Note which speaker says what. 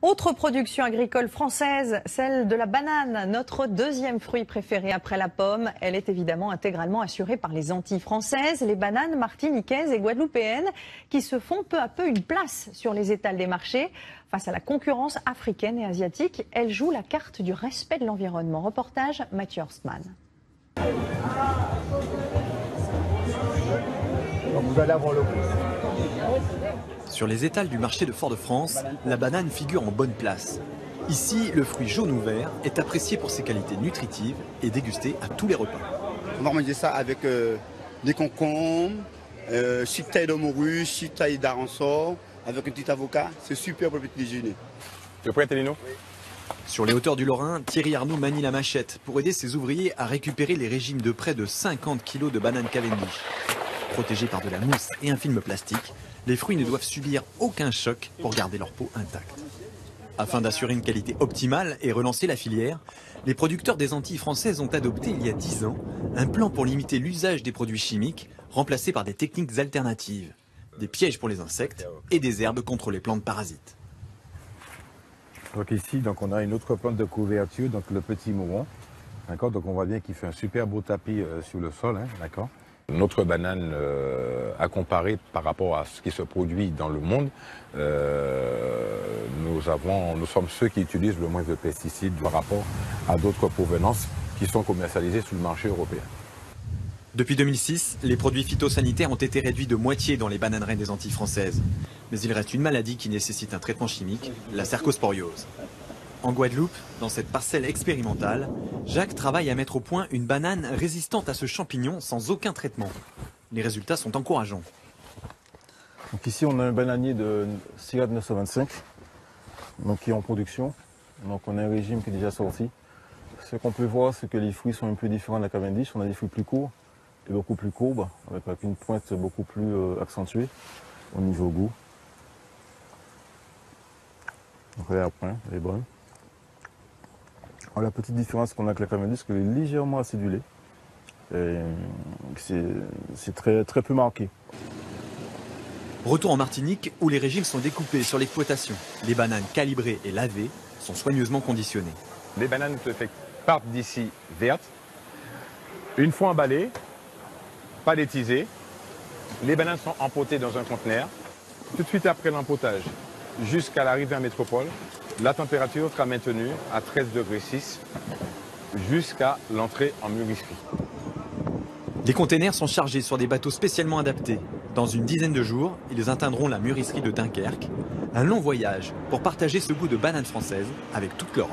Speaker 1: Autre production agricole française, celle de la banane, notre deuxième fruit préféré après la pomme. Elle est évidemment intégralement assurée par les Antilles françaises, les bananes martiniquaises et guadeloupéennes qui se font peu à peu une place sur les étals des marchés. Face à la concurrence africaine et asiatique, elles jouent la carte du respect de l'environnement. Reportage Mathieu Horstman.
Speaker 2: Vous allez avoir le
Speaker 3: Sur les étals du marché de Fort-de-France, la banane figure en bonne place. Ici, le fruit jaune ou vert est apprécié pour ses qualités nutritives et dégusté à tous les repas.
Speaker 2: On va manger ça avec des concombres, chic taille de morue, chic taille d'aransor, avec un petit avocat. C'est super pour le petit déjeuner.
Speaker 4: Tu es prêt, Télino?
Speaker 3: Sur les hauteurs du Lorrain, Thierry Arnaud manie la machette pour aider ses ouvriers à récupérer les régimes de près de 50 kg de bananes Cavendish. Protégés par de la mousse et un film plastique, les fruits ne doivent subir aucun choc pour garder leur peau intacte. Afin d'assurer une qualité optimale et relancer la filière, les producteurs des Antilles françaises ont adopté il y a 10 ans un plan pour limiter l'usage des produits chimiques remplacés par des techniques alternatives, des pièges pour les insectes et des herbes contre les plantes parasites.
Speaker 4: Donc ici, on a une autre plante de couverture, donc le petit mouron. D'accord, donc on voit bien qu'il fait un super beau tapis sur le sol, hein, d'accord. Notre banane, à comparer par rapport à ce qui se produit dans le monde, nous sommes ceux qui utilisent le moins de pesticides par rapport à d'autres provenances qui sont commercialisées sur le marché européen.
Speaker 3: Depuis 2006, les produits phytosanitaires ont été réduits de moitié dans les bananeraies des Antilles françaises. Mais il reste une maladie qui nécessite un traitement chimique, la cercosporiose. En Guadeloupe, dans cette parcelle expérimentale, Jacques travaille à mettre au point une banane résistante à ce champignon sans aucun traitement. Les résultats sont encourageants.
Speaker 5: Donc ici, on a un bananier de Syrah 925 qui est en production. Donc on a un régime qui est déjà sorti. Ce qu'on peut voir, c'est que les fruits sont un peu différents de la Cavendish. On a des fruits plus courts et beaucoup plus courbes, avec une pointe beaucoup plus accentuée au niveau goût. Donc elle est à point, elle est bonne. Alors, la petite différence qu'on a avec la Cavendish, c'est qu'elle est légèrement acidulée. C'est très peu marqué.
Speaker 3: Retour en Martinique, où les régimes sont découpés sur l'exploitation. Les bananes calibrées et lavées sont soigneusement conditionnées.
Speaker 4: Les bananes partent d'ici vertes. Une fois emballées, palettisées, les bananes sont empotées dans un conteneur. Tout de suite après l'empotage, jusqu'à l'arrivée en métropole, la température sera maintenue à 13,6 degrés jusqu'à l'entrée en mûrisserie.
Speaker 3: Les containers sont chargés sur des bateaux spécialement adaptés. Dans une dizaine de jours, ils atteindront la mûrisserie de Dunkerque. Un long voyage pour partager ce goût de banane française avec toute l'Europe.